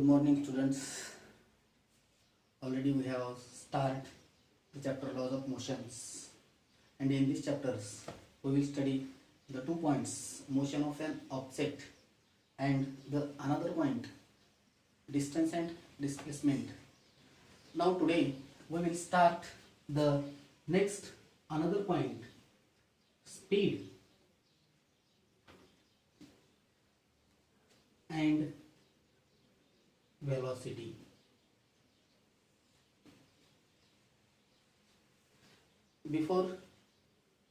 Good morning, students. Already we have started the chapter laws of motions, and in these chapters we will study the 2 points: motion of an object and the another point, distance and displacement. Now today we will start the next another point, speed and velocity. Before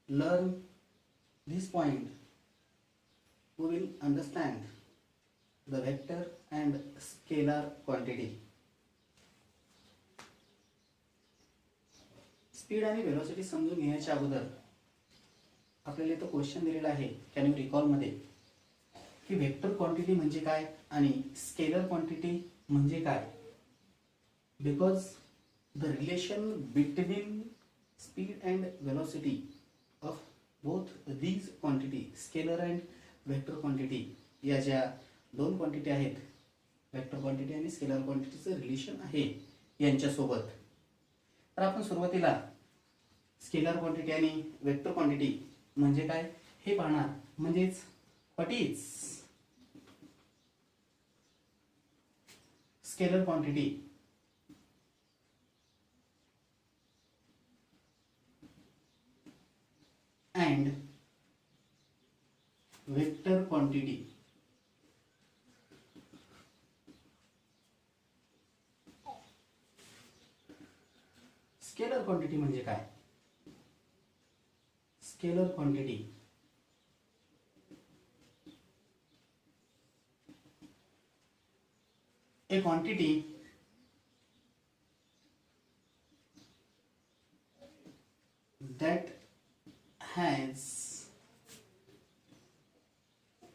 learn this point, we will understand the vector and scalar quantity. Speed आणि velocity समजून घेण्याच्या अगोदर आपल्याला इथं question दिलेला आहे can you recall मध्ये की वेक्टर क्वांटिटी म्हणजे काय आणि स्केलर क्वांटिटी म्हणजे काय. Because the relation between speed and velocity of both these quantity scalar and vector quantity या ज्या दोन क्वांटिटी आहेत वेक्टर क्वांटिटी आणि स्केलर क्वांटिटीचं रिलेशन आहे यांच्यासोबत. तर आपण सुरुवातीला स्केलर क्वांटिटी आणि वेक्टर क्वांटिटी म्हणजे काय हे पाहणार. म्हणजेच what is scalar quantity and vector quantity. Scalar quantity म्हणजे काय. Scalar quantity a quantity that has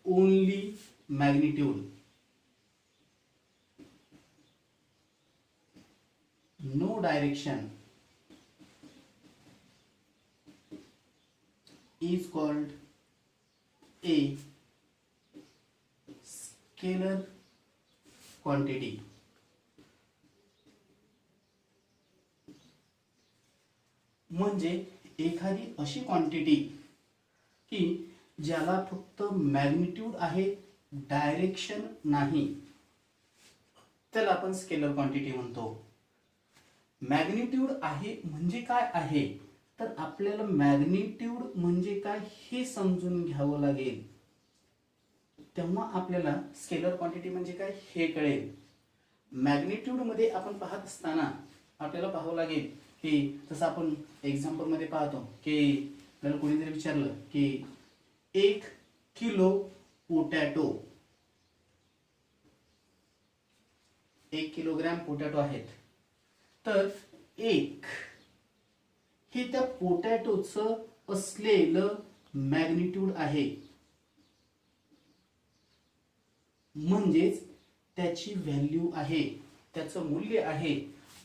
only magnitude, no direction, is called a scalar quantity. म्हणजे एखादी अशी क्वांटिटी की ज्याला फक्त मॅग्निट्यूड आहे डायरेक्शन नाही त्याला आपण स्केलर क्वांटिटी म्हणतो. मॅग्निट्यूड आहे म्हणजे काय आहे तर आपल्याला मॅग्निट्यूड म्हणजे काय हे समजून घ्यावं लागेल तेव्हा आपल्याला स्केलर क्वांटिटी म्हणजे काय हे कळेल. मॅग्निट्यूड मध्ये आपण पाहत असताना आपल्याला पाहावं लागेल की जसं आपण एक्झाम्पल मध्ये पाहतो की आपल्याला कोणी जरी विचारलं की 1 किलो पोटॅटो 1 किलोग्रॅम पोटॅटो आहेत तर 1 हे त्या पोटॅटोचं असलेलं मॅग्निट्यूड आहे. म्हणजेच त्याची व्हॅल्यू आहे त्याचं मूल्य आहे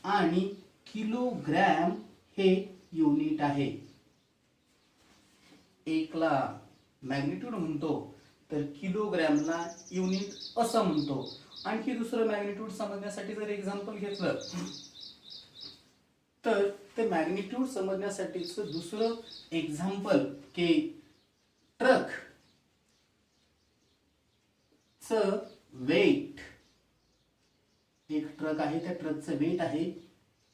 आणि किलोग्रॅम हे युनिट आहे. 1 ला मॅग्निट्यूड म्हणतो तर किलोग्रॅमला युनिट असं म्हणतो. आणखी दुसरं मॅग्निट्यूड समजण्यासाठी जर एक्झाम्पल घेतलं तर ते मॅग्निट्यूड समजण्यासाठीचं दुसरं एक्झाम्पल की ट्रक च वेट. एक ट्रक आहे त्या ट्रकचं वेट आहे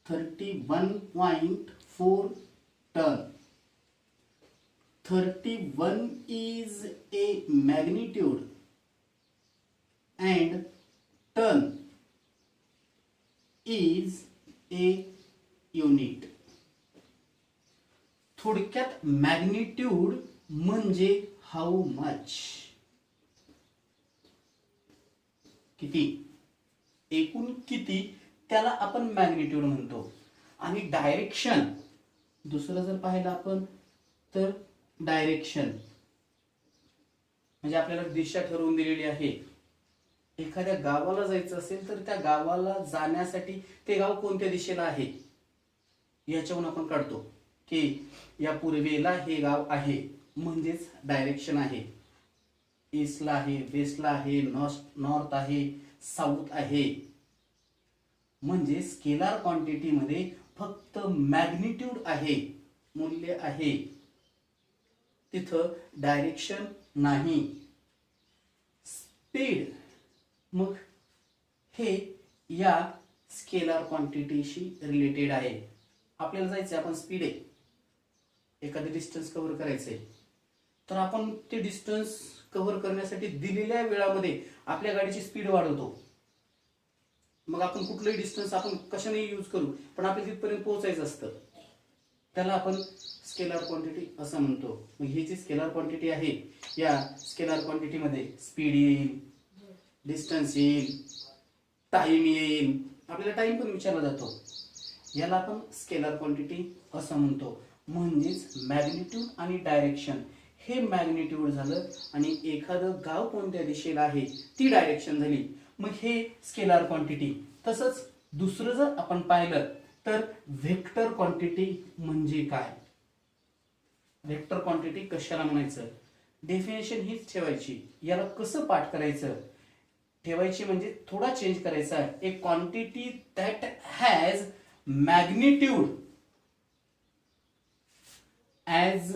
31.4 ton. 31 is a magnitude and ton is a unit. थोडक्यात मॅग्निट्यूड म्हणजे हाऊ मच किती एकूण किती त्याला आपण मॅग्निट्यूड म्हणतो. आणि डायरेक्शन दुसरं जर पाहिलं आपण तर डायरेक्शन म्हणजे आपल्याला दिशा ठरवून दिलेली आहे. एखाद्या गावाला जायचं असेल तर त्या गावाला जाण्यासाठी ते गाव कोणत्या दिशेला आहे याच्यावरून आपण काढतो की या पूर्वेला हे गाव आहे म्हणजेच डायरेक्शन आहे. ईस्टला आहे, वेस्टला आहे, नॉर्थ आहे, साऊथ आहे. म्हणजे स्केलार क्वांटिटी मध्ये फक्त मॅग्निट्यूड आहे, मूल्य आहे, तिथं डायरेक्शन नाही. स्पीड मग हे या स्केलार क्वांटिटीशी रिलेटेड आहे. आपल्याला जायचं, आपण स्पीड आहे, एखादं डिस्टन्स कव्हर करायचंय, तर आपण ते डिस्टन्स कव्हर करण्यासाठी दिलेल्या वेळामध्ये आपल्या गाडीची स्पीड वाढवतो. मग आपण कुठलंही डिस्टन्स आपण कशाने यूज करू, पण आपल्याला तिथपर्यंत पोहोचायचं असतं, त्याला आपण स्केलार क्वांटिटी असं म्हणतो. मग ही जी स्केलार क्वांटिटी आहे, या स्केलार क्वांटिटीमध्ये स्पीड येईल, डिस्टन्स येईल, टाइम येईल, आपल्याला टाइम पण विचारला जातो, याला आपण स्केलार क्वांटिटी असं म्हणतो. म्हणजेच मॅग्निट्यूड आणि डायरेक्शन, हे मॅग्निट्यूड झालं आणि एखादं गाव कोणत्या दिशेला आहे ती डायरेक्शन झाली, मग हे स्केलार क्वांटिटी. तसंच दुसरं जर आपण पाहिलं तर व्हेक्टर क्वांटिटी म्हणजे काय, व्हेक्टर क्वांटिटी कशाला म्हणायचं, डेफिनेशन हीच ठेवायची. याला कसं पाठ करायचं, ठेवायची म्हणजे थोडा चेंज करायचा आहे. ए quantity that has magnitude as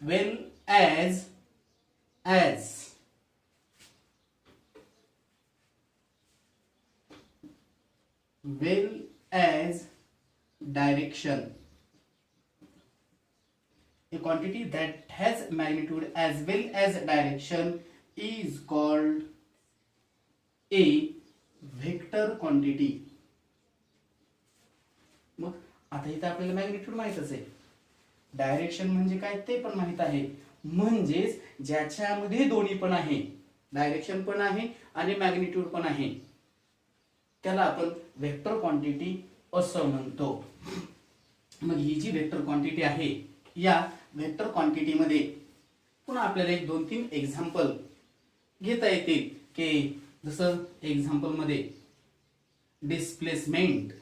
well as direction. A quantity that has magnitude as well as direction is called a vector quantity. मग आता इथं आपल्याला मॅग्निट्यूड माहितच आहे, डायरेक्शन म्हणजे काय ते पण माहित आहे. म्हणजेच ज्याच्यामध्ये दोन्ही पण आहे, डायरेक्शन पण आहे आणि मॅग्निट्यूड पण आहे, त्याला आपण वेक्टर क्वांटिटी असं म्हणतो. मग ही जी वेक्टर क्वांटिटी आहे, या वेक्टर क्वांटिटी मध्ये पुन्हा आपल्याला एक 2-3 एक्झाम्पल घेता येतील. की जसं एक्झाम्पल मध्ये डिस्प्लेसमेंट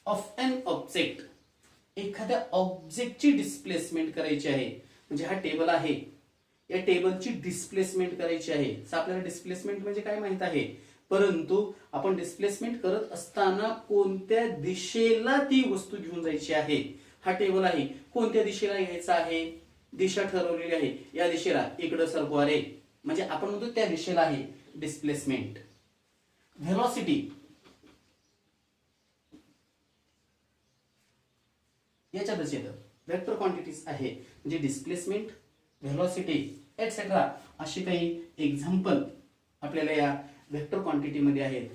ऑफ एन ऑब्जेक्ट, एखाद्या ऑब्जेक्टची डिस्प्लेसमेंट करायची आहे. म्हणजे हा टेबल आहे, या टेबलची डिस्प्लेसमेंट करायची आहे. आपल्याला डिस्प्लेसमेंट म्हणजे काय माहित आहे, परंतु आपण डिस्प्लेसमेंट करत असताना कोणत्या दिशेला ती वस्तू घेऊन जायची आहे. हा टेबल आहे, कोणत्या दिशेला घ्यायचा आहे, दिशा ठरवलेली आहे, या दिशेला इकडं सरकवा रे, म्हणजे आपण म्हणतो त्या दिशेला आहे डिस्प्लेसमेंट. व्हेलॉसिटी याच्यातच येतं, वेक्टर क्वांटिटीज आहे, म्हणजे डिस्प्लेसमेंट, व्हेलॉसिटी एटसेट्रा, अशी काही एक्झाम्पल आपल्याला या वेक्टर क्वांटिटी मध्ये आहेत.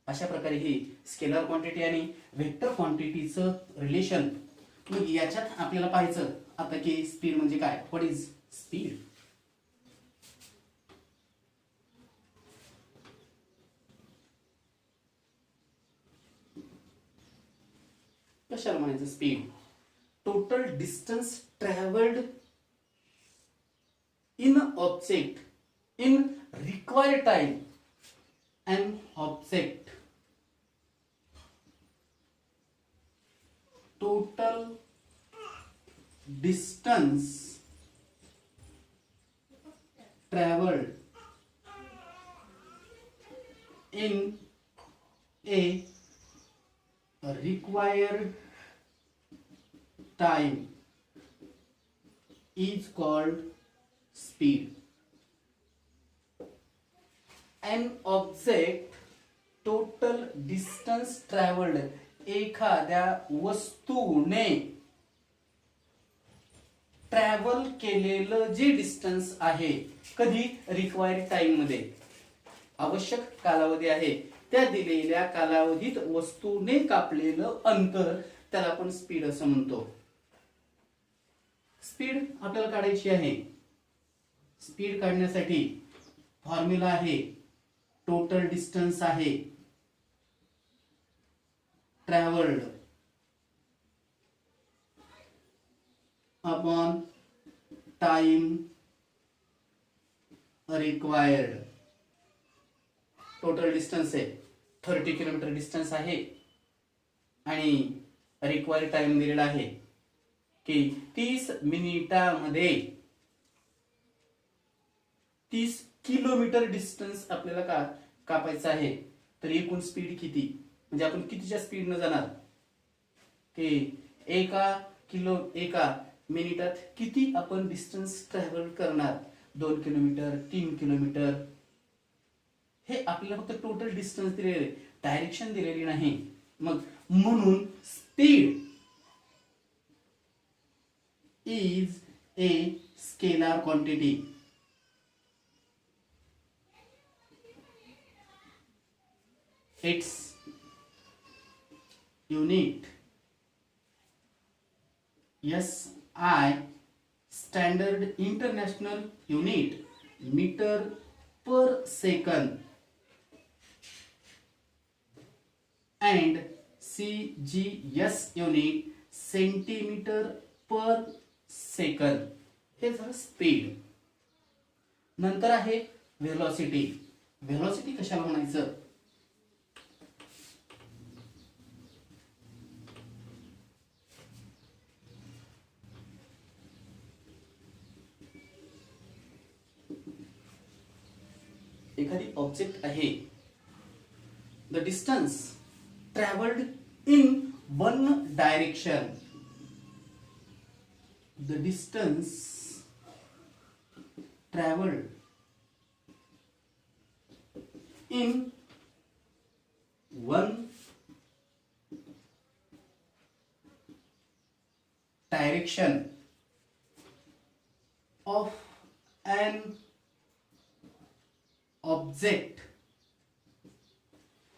अशा प्रकारे ही स्केलर क्वांटिटी आणि वेक्टर क्वांटिटीचं रिलेशन. मग याच्यात आपल्याला पाहायचं आता की स्पीड म्हणजे काय, व्हॉट इज स्पीड. कशाला म्हणायचं speed, total distance travelled in object in required time. An object total distance traveled in a required time is called speed. An object total distance traveled, एखाद्या वस्तूने ट्रॅव्हल केलेलं जे distance आहे, कधी, required time मध्ये, आवश्यक कालावधी आहे, त्या दिलेल्या कालावधीत वस्तूने कापलेलं अंतर, त्याला आपण स्पीड असं म्हणतो. स्पीड आपल्याला काढायची आहे. स्पीड काढण्यासाठी फॉर्म्युला आहे, टोटल डिस्टन्स आहे, travelled upon time required. Total distance आहे 30 किलोमीटर डिस्टन्स आहे आणि रिक्वायर्ड टाइम दिलेला आहे की 30 मिनिटामध्ये 30 किलोमीटर डिस्टन्स आपल्याला कापायचं आहे, तर एकूण स्पीड किती, म्हणजे आपण कितीच्या स्पीडनं जाणार की एका मिनिटात किती आपण डिस्टन्स ट्रॅव्हल करणार, 2 किलोमीटर 3 किलोमीटर, हे आपल्याला फक्त टोटल डिस्टन्स दिलेले, डायरेक्शन दिलेली नाही. मग म्हणून speed is a scalar quantity. Its unit SI standard international unit meter per second and CGS unit centimeter per second. हे झालं स्पीड. नंतर आहे व्हेलॉसिटी. व्हेलॉसिटी कशाला म्हणायचं, एखादी ऑब्जेक्ट आहे, the distance travelled in one direction, the distance travelled in one direction of an object,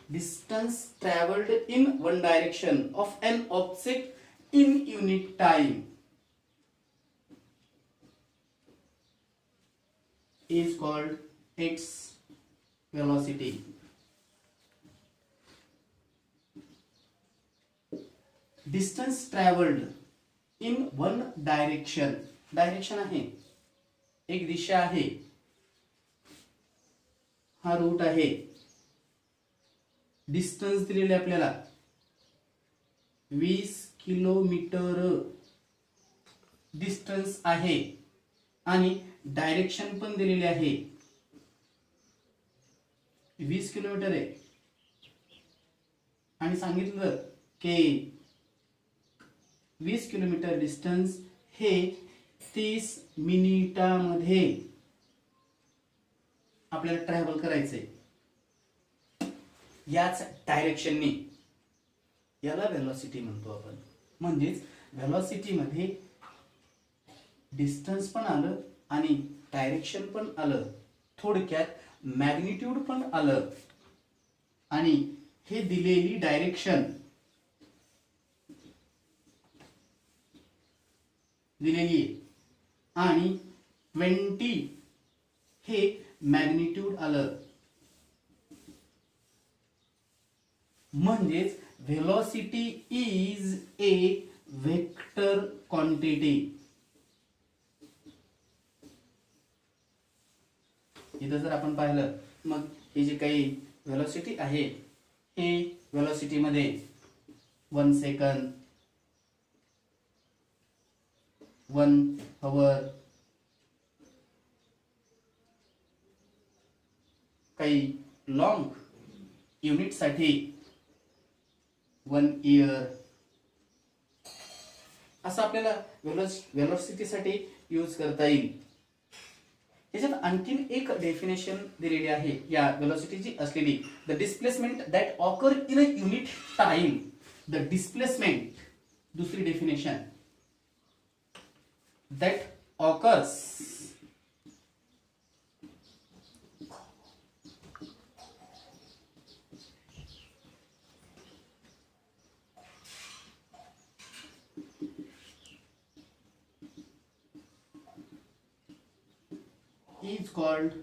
distance traveled in one direction of an object in unit time is called its velocity. Distance traveled in one direction, direction आहे, एक दिशा आहे, हा route आहे, distance दिलेले आपल्याला 20 kilometre distance आहे आणि direction पण दिलेले आहे 20 किलोमीटर आहे आणि सांगितलं की 20 किलोमीटर डिस्टन्स हे 30 मिनिटांमध्ये आपल्याला ट्रॅव्हल करायचंय याच डायरेक्शनने, याला व्हेलॉसिटी म्हणतो आपण. म्हणजेच व्हेलॉसिटी मध्ये डिस्टन्स पण आलं आणि डायरेक्शन पण आलं, थोडक्यात मॅग्निट्यूड पण आलं आणि हे दिलेली डायरेक्शन दिलेली आहे आणि 20 हे मॅग्निट्यूड आलं. म्हणजेच velocity is a vector quantity. इथं जर आपण पाहिलं मग हे जे काही व्हेलॉसिटी आहे हे व्हेलॉसिटी मध्ये 1 सेकंद, 1 आवर, काही लॉंग युनिट साठी 1 इयर, असं आपल्याला व्हेलॉसिटी साठी यूज करता येईल. याच्यात आणखीन एक डेफिनेशन दिलेली आहे या व्हेलॉसिटीची असलेली, the displacement that occur in a unit time. The displacement, दुसरी definition, that occurs is called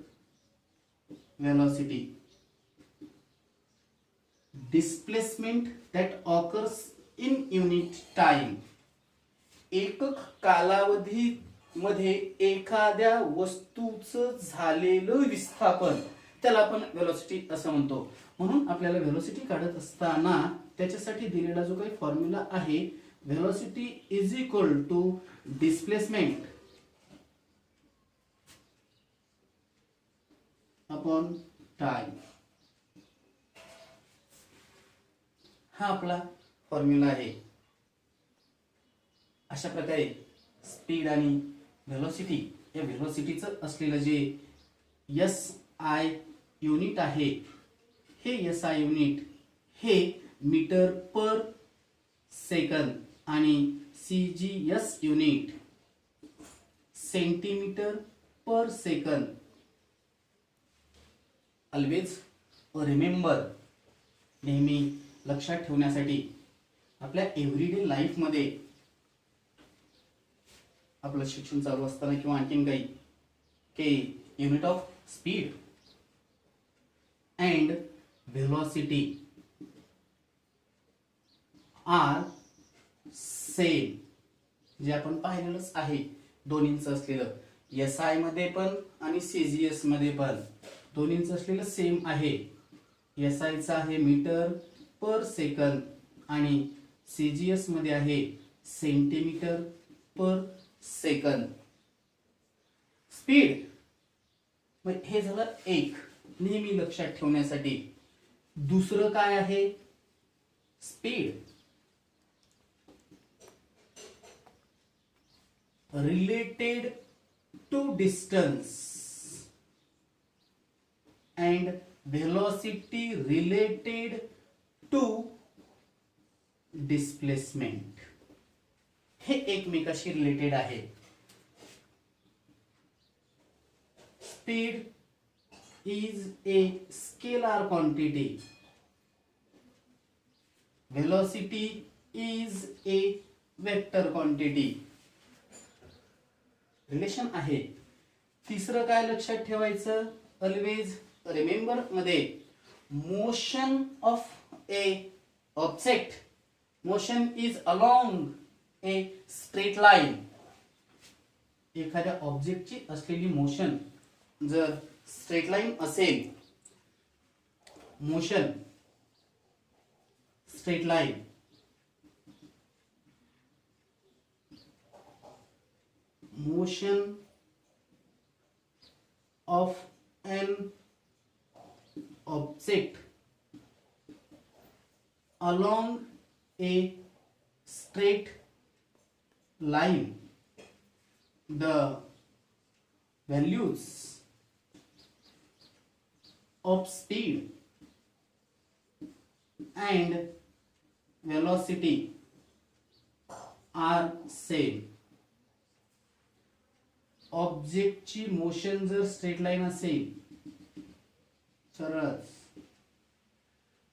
velocity. Displacement that occurs in unit time. एकक कालावधी मध्ये एखाद्या वस्तूचं झालेलं विस्थापन, त्याला आपण व्हेलॉसिटी असं म्हणतो. म्हणून आपल्याला व्हेलॉसिटी काढत असताना त्याच्यासाठी दिलेला जो काही फॉर्म्युला आहे, velocity is equal to displacement upon time. हा आपला फॉर्म्युला आहे. अशा प्रकारे स्पीड आणि व्हेलॉसिटी या व्हेलॉसिटीचं असलेलं जे एस आय युनिट आहे, हे एस आय युनिट हे मीटर पर सेकंद आणि C G S unit centimetre per second. Always remember, नेहमी लक्षात ठेवण्यासाठी आपल्या एव्हरीडे लाईफमध्ये आपलं शिक्षण चालू असताना किंवा आणखीन काही की unit of speed and velocity are same. जे आपण पाहिलेलंच आहे दोन्हींचं असलेलं, एस आय मध्ये पण आणि सीजीएस मध्ये पण दोन्हींचं असलेलं सेम आहे. एस आय चा आहे मीटर पर सेकंद आणि सीजीएस मध्ये आहे सेंटीमीटर पर सेकंद. स्पीड मग हे झालं एक, नेहमी लक्षात ठेवण्यासाठी. दुसरं काय आहे? Speed related to distance and velocity related to displacement. हे एकमेकाशी रिलेटेड आहे. Speed is a scalar quantity, velocity is a vector quantity. Relation आहे. तिसरं काय लक्षात ठेवायचं? ऑलवेज रिमेंबर मध्ये motion of a object, motion is along a straight line. एखाद्या ऑब्जेक्टची असलेली मोशन जर स्ट्रेट लाईन असेल, motion straight line, motion of an object along a straight line, the values of speed and velocity are same. ऑब्जेक्टची motion जर straight line असेल सरळच,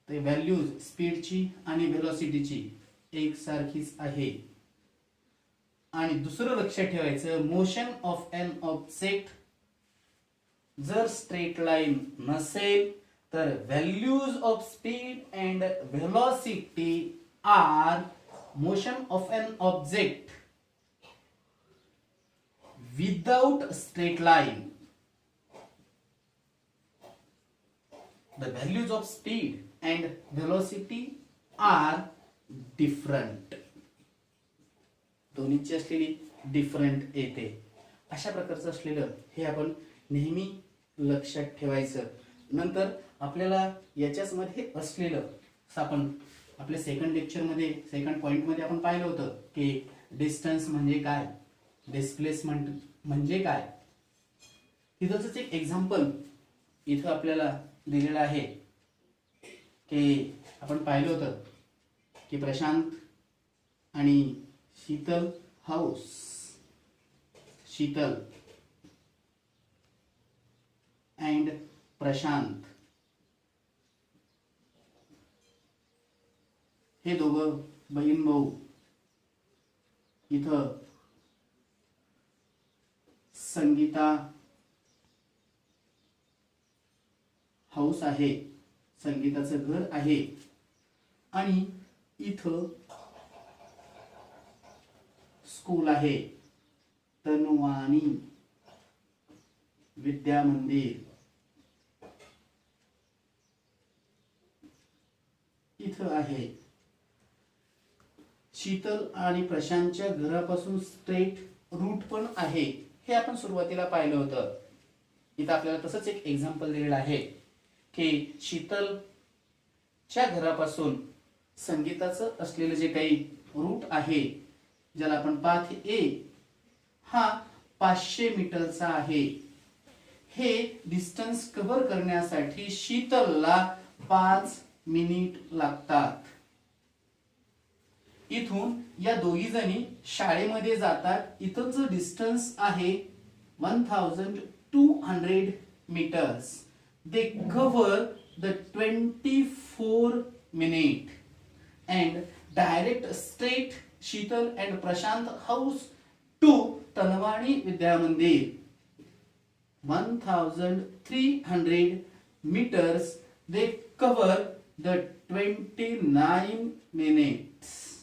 तर व्हॅल्यूज स्पीडची आणि व्हेलॉसिटीची एकसारखीच आहे. आणि दुसरं लक्षात ठेवायचं, मोशन ऑफ एन ऑब्जेक्ट जर स्ट्रेट लाईन नसेल तर values of speed and velocity are motion of an object without straight line. The values of speed and velocity are different. दोन्हीची असलेली डिफरंट येते. अशा प्रकारचं असलेलं हे आपण नेहमी लक्षात ठेवायचं. नंतर आपल्याला याच्याच मध्ये असलेलं आपण आपल्या सेकंड लेक्चर मध्ये सेकंड पॉइंट मध्ये आपण पाहिलं होतं की डिस्टन्स म्हणजे काय, डिस्प्लेसमेंट म्हणजे काय. तिथंच एक एक्झाम्पल इथं आपल्याला दिलेलं आहे की आपण पाहिलं होतं की प्रशांत आणि शीतल हाऊस, शीतल अँड प्रशांत हे दोघं बहीण भाऊ इथं संगीता हाऊस आहे, संगीताचं घर आहे आणि इथं स्कूल आहे तनुवानी विद्या मंदिर. इथं आहे. शीतल आणि प्रशांतच्या घरापासून स्ट्रेट रूट पण आहे. हे आपण सुरुवातीला पाहिलं होतं. इथं आपल्याला तसंच एक एक्झाम्पल दिलेलं आहे की शीतलच्या घरापासून संगीताचं असलेलं जे काही रूट आहे, ज्याला आपण पाथ ए, हा 500 मीटरचा आहे. हे डिस्टन्स कव्हर करण्यासाठी शीतलला 5 मिनिट लागतात. इथून या दोघी जणी शाळेमध्ये जातात. इथं जो डिस्टन्स आहे 1200 meters. They cover the 24 minute and direct straight Sheetal and Prashant house to Tanwani Vidya Mandir. 1300 meters. They cover the 29 minutes.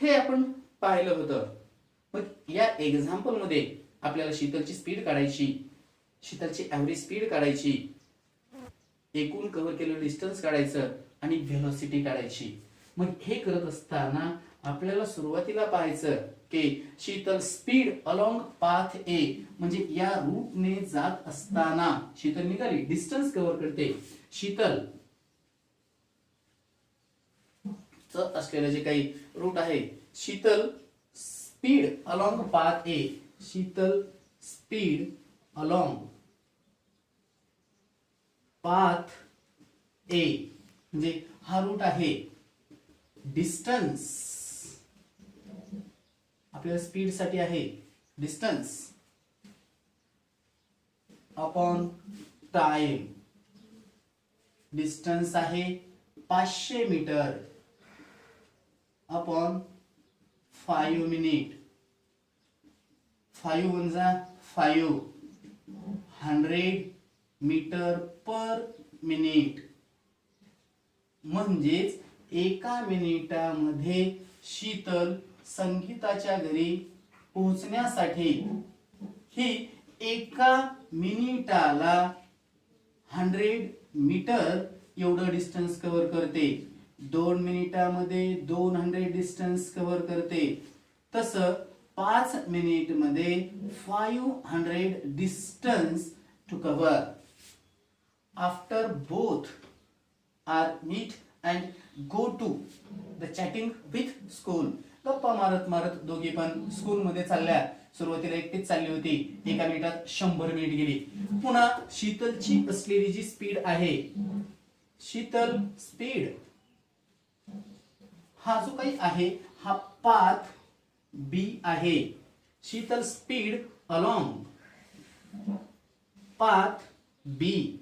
हे आपण पाहिलं होतं. मग या एक्झाम्पल मध्ये आपल्याला शीतलची स्पीड काढायची, शीतलची ॲव्हरेज स्पीड काढायची, एकूण कव्हर केलेलं डिस्टन्स काढायचं आणि व्हेलोसिटी काढायची. मग हे करत असताना आपल्याला सुरुवातीला पाहायचं की शीतल स्पीड अलॉंग पाथ ए, म्हणजे या रूटने जात असताना शीतल निघाली, डिस्टन्स कव्हर करते. शीतल असलेलं जे काही रूट आहे, शीतल स्पीड अलॉंग पाथ ए, शीतल स्पीड अलॉंग पाथ ए, म्हणजे हा रूट आहे. डिस्टन्स आपल्याला स्पीड साठी आहे, डिस्टन्स अपॉन टाइम. डिस्टन्स आहे 500 मीटर अपॉन 5 मिनिट. 5 वजा 5, 100 मीटर पर मिनिट. म्हणजेच एका मिनिटामध्ये शीतल संगीताच्या घरी पोहोचण्यासाठी ही एका मिनिटाला 100 मीटर एवढं डिस्टन्स कव्हर करते. 2 मिनिटामध्ये 200 डिस्टन्स कव्हर करते. तसं 5 मिनिट मध्ये 500 distance to cover. After both are meet and go to the chatting with school. गप्पा मारत मारत दोघी पण स्कूल मध्ये चालल्या. सुरुवातीला एकटीच चालली होती, एका मिनिटात 100 मिनिट गेली. पुन्हा शीतलची असलेली जी स्पीड आहे, शीतल स्पीड हा जो काही आहे हा पाथ बी आहे. शीतल स्पीड अलॉंग पाथ बी,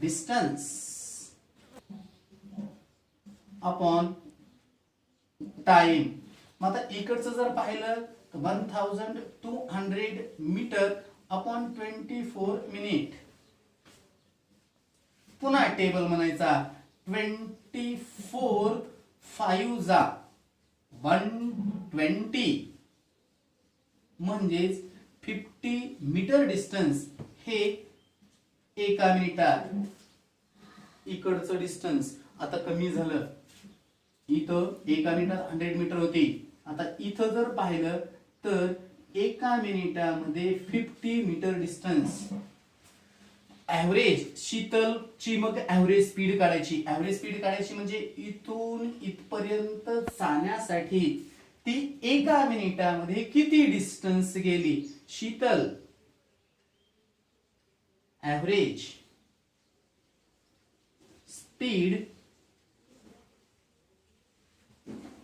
डिस्टन्स अपॉन टाइम. मग आता इकडचं जर पाहिलं तर 1200 मीटर अपॉन 24 मिनिट. पुन्हा टेबल म्हणायचा. 24 5 जा 120, म्हणजेच 50 मीटर डिस्टन्स हे एका मिनिटात. इकडचं डिस्टन्स आता कमी झालं. इथं एका मिनिटात 100 मीटर होती. आता इथं जर पाहिलं तर एका मिनिटामध्ये 50 मीटर डिस्टन्स. ॲव्हरेज शीतलची मग ॲव्हरेज स्पीड काढायची. ॲव्हरेज स्पीड काढायची म्हणजे इथून इथपर्यंत जाण्यासाठी ती एका मिनिटामध्ये किती डिस्टन्स गेली. Sheetal average speed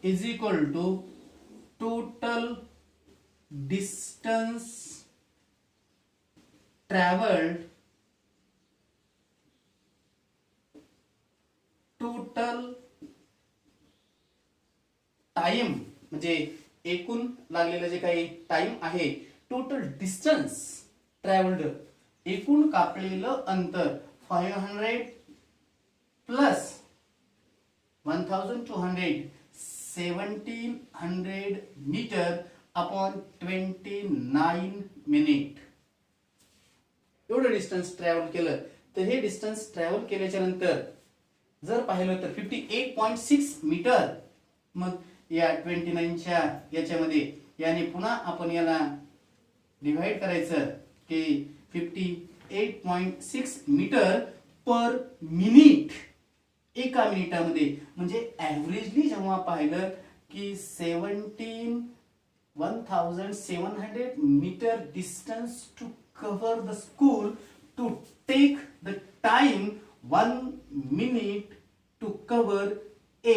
is equal to total distance traveled total time, म्हणजे एकूण लागलेलं जे काही टाइम आहे, टोटल डिस्टन्स ट्रॅव्हल्ड, एकूण कापलेलं अंतर 500 प्लस 1200 1700 मीटर अपॉन 29 मिनिट. एवढं डिस्टन्स ट्रॅव्हल केलं. तर हे डिस्टन्स ट्रॅव्हल केल्याच्या नंतर जर पाहिलं तर 58.6 मीटर. मग या 29च्या याच्यामध्ये याने पुन्हा आपण याला डिवाइड करायचं की 58.6 मीटर पर मिनिट एका मिनिटामध्ये. म्हणजे ॲव्हरेजली जेव्हा पाहिलं की 1700 meter distance to cover the school to take the time 1 minute to cover a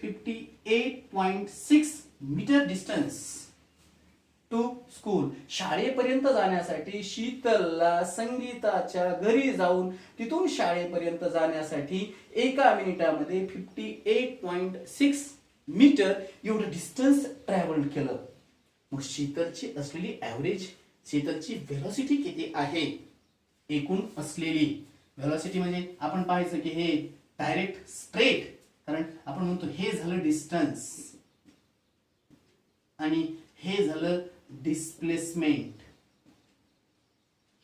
58.6 meter distance to school. शाळेपर्यंत जाण्यासाठी शीतलला संगीताच्या घरी जाऊन तिथून शाळेपर्यंत जाण्यासाठी एका मिनिटामध्ये 58.6 मीटर एवढं डिस्टन्स ट्रॅव्हल केलं. मग शीतलची असलेली ॲव्हरेज, शीतलची व्हेलॉसिटी किती आहे? एकूण असलेली व्हेलॉसिटी म्हणजे आपण पाहायचं की हे डायरेक्ट स्ट्रेट, कारण आपण म्हणतो हे झालं डिस्टन्स आणि हे झालं displacement.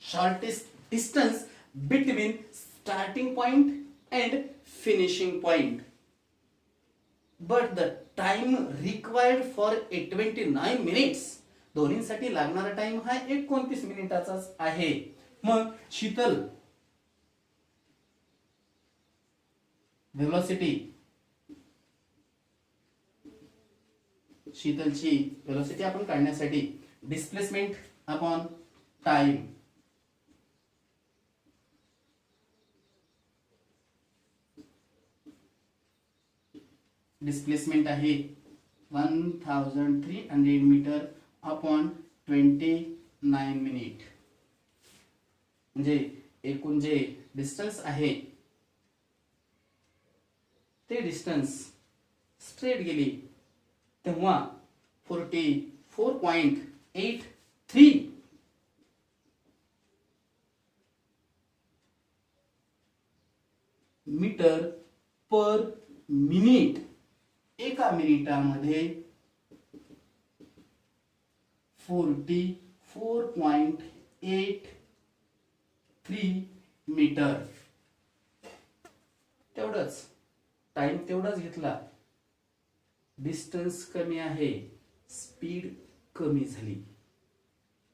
Shortest distance between starting point and finishing point. But the time required for 29 minutes. दोन्हींसाठी लागणारा टाइम हा 29 मिनिटाचाच आहे. मग शीतल व्हेलॉसिटी, शीतलची व्हेलॉसिटी आपण काढण्यासाठी डिस्प्लेसमेंट अपॉन टाइम, डिस्प्लेसमेंट आहे 1300 मीटर अपॉन 29 मिनिट. म्हणजे एकूण जे डिस्टन्स आहे ते डिस्टन्स स्ट्रेट गेली तेव्हा 44.83 मीटर पर मिनिट एका मिनिटामध्ये 44.83 मीटर. तेवढंच टाइम तेवढाच घेतला. डिस्टन्स कमी आहे, स्पीड कमी झाली.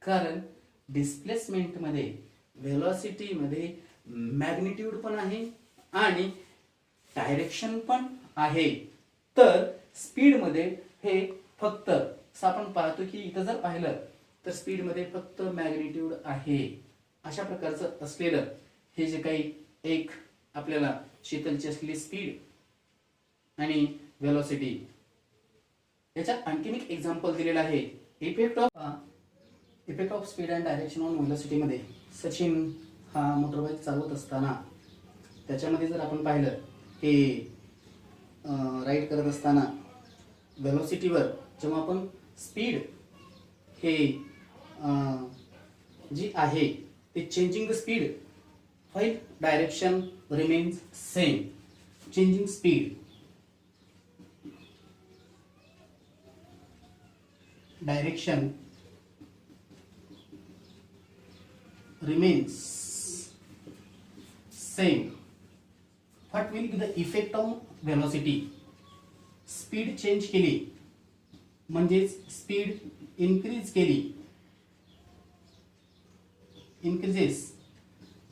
कारण डिस्प्लेसमेंट मध्ये, व्हेलॉसिटी मध्ये मॅग्निट्यूड पण आहे आणि डायरेक्शन पण आहे. तर स्पीड मध्ये हे फक्त आपण पाहतो की इथं जर पाहिलं तर स्पीड मध्ये फक्त मॅग्निट्यूड आहे. अशा प्रकारचं असलेलं हे जे काही एक आपल्याला शीतलची असलेली स्पीड आणि व्हेलॉसिटी, याच्यात आणखीन एक एक्झाम्पल दिलेलं आहे. Effect of speed and direction on velocity मध्ये सचिन हा मोटरबाईक चालवत असताना त्याच्यामध्ये जर आपण पाहिलं की राईड करत असताना व्हेलॉसिटीवर जेव्हा आपण स्पीड हे जी आहे ते changing the speed while direction remains same. Changing speed, direction remains same. What will be the effect on velocity? Speed change केली म्हणजेच स्पीड इन्क्रीज केली, increases,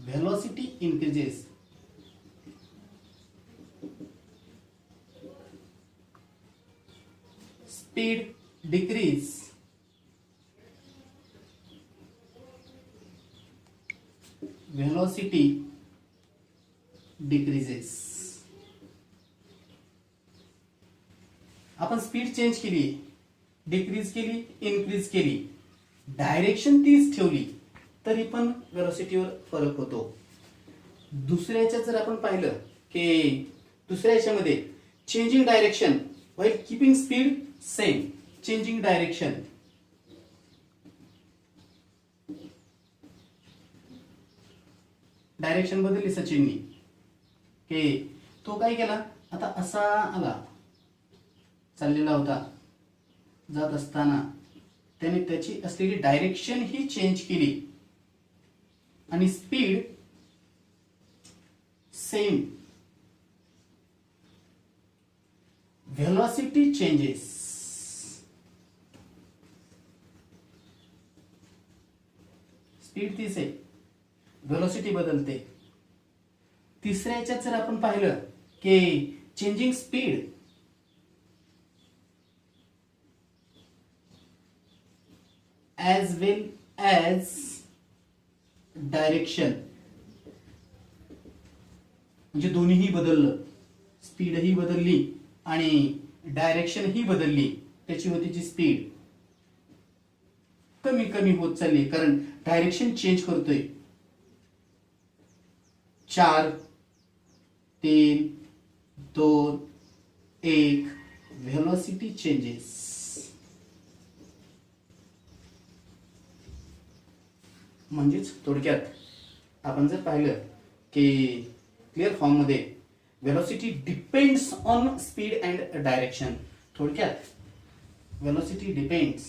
velocity increases. Speed decrease, velocity decreases. आपण speed change केली, decrease केली, increase केली, direction तीच ठेवली तरी पण व्हेलॉसिटीवर फरक होतो. दुसऱ्याच्या जर आपण पाहिलं की दुसऱ्या याच्यामध्ये changing direction while keeping speed same, changing direction, direction बदलली सचिननी की तो काय केला, आता असा आला चाललेला होता, जात असताना त्याने त्याची असलेली डायरेक्शन ही चेंज केली आणि speed same, velocity changes. Speed तीच आहे, व्हेलॉसिटी बदलते. तिसऱ्या याच्यात जर आपण पाहिलं की changing speed as well as direction, म्हणजे दोन्हीही बदललं, स्पीडही बदलली आणि डायरेक्शन ही बदलली. त्याची होती जी स्पीड कमी कमी होत चालली, कारण डायरेक्शन चेंज करतोय. 4 3 2 1 व्हेलॉसिटी चेंजेस. म्हणजेच थोडक्यात आपण जर पाहिलं की क्लिअर फॉर्म मध्ये velocity depends on speed and direction. थोडक्यात व्हेलॉसिटी डिपेंड्स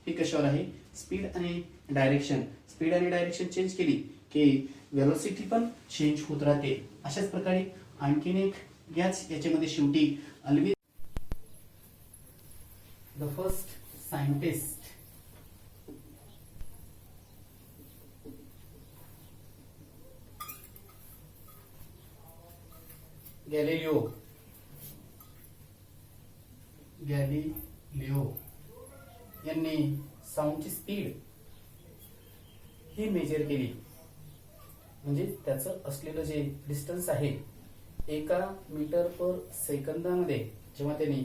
ही कशावर आहे, स्पीड आणि डायरेक्शन. स्पीड आणि डायरेक्शन चेंज केली की व्हेलॉसिटी पण चेंज होत राहते. अशाच प्रकारे आणखीन एक याच्यामध्ये शेवटी Alvi the first scientist Galileo यांनी साऊंडची स्पीड ही मेजर केली. म्हणजे त्याचं असलेलं जे डिस्टन्स आहे 1 मीटर पर सेकंदामध्ये, जेव्हा त्यांनी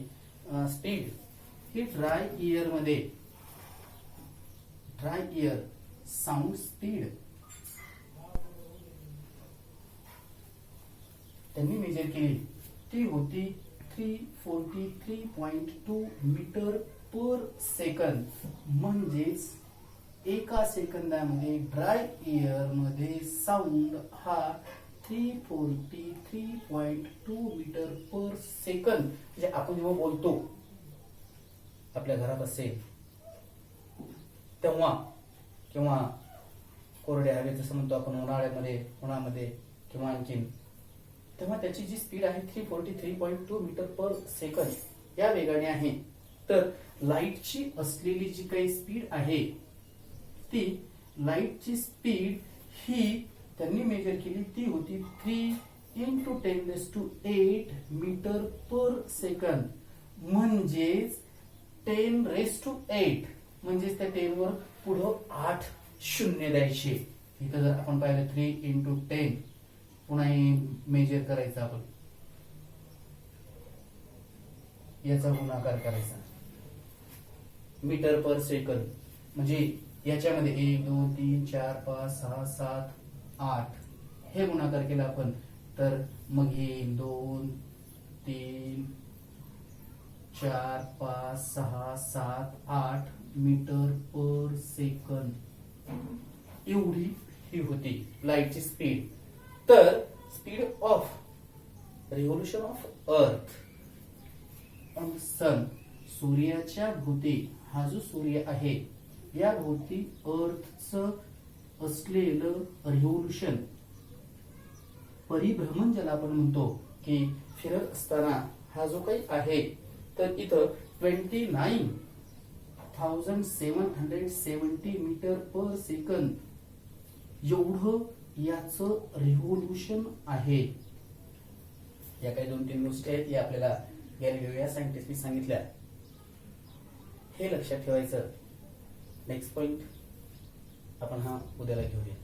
स्पीड ही ड्राय इयर साऊंड स्पीड त्यांनी मेजर केली, ती होती 343.2 मीटर पर सेकंद. म्हणजेच 1 सेकंदामध्ये ड्राय एअर मध्ये साऊंड हा 343.2 मीटर पर सेकंद. म्हणजे आपण जेव्हा बोलतो आपल्या घरात असेल तेव्हा, किंवा कोरड्या हवेत जसं म्हणतो आपण उन्हाळ्यामध्ये किंवा आणखीन, तेव्हा त्याची जी स्पीड आहे 343.2 मीटर पर सेकंद या वेगाने आहे. तर लाईटची असलेली जी काही स्पीड आहे, ती लाईटची स्पीड ही त्यांनी मेजर केली, ती होती 3 × 10⁸ मीटर पर सेकंद. म्हणजेच 10⁸, म्हणजेच त्या 10 वर पुढं 8 शून्य द्यायचे. इथं जर आपण पाहिलं 3 × 10, पुन्हा मेजर करायचं, आपण याचा गुणाकार करायचा मीटर पर सेकंद. म्हणजे याच्यामध्ये 1 2 3 4 5 6 7 8 हे गुणाकार केला आपण, तर मग हे 2 3 4 5 6 7 8 मीटर पर सेकंद एवढी ही होती लाईटची स्पीड. तर speed of revolution of earth on sun, सूर्याच्या भोवती हा जो सूर्य आहे या भोवती अर्थचं असलेलं रिव्होल्यूशन, परिभ्रमण ज्याला आपण म्हणतो की फिरत असताना हा जो काही आहे, तर इथं 29,770 मीटर पर सेकंद एवढं याचं रिव्होल्यूशन आहे. या काही 2-3 गोष्टी आहेत या आपल्याला गॅलिलिओ या सायंटिस्टनी सांगितल्या, हे लक्षात ठेवायचं. नेक्स्ट पॉइंट आपण हा उद्याला घेऊया.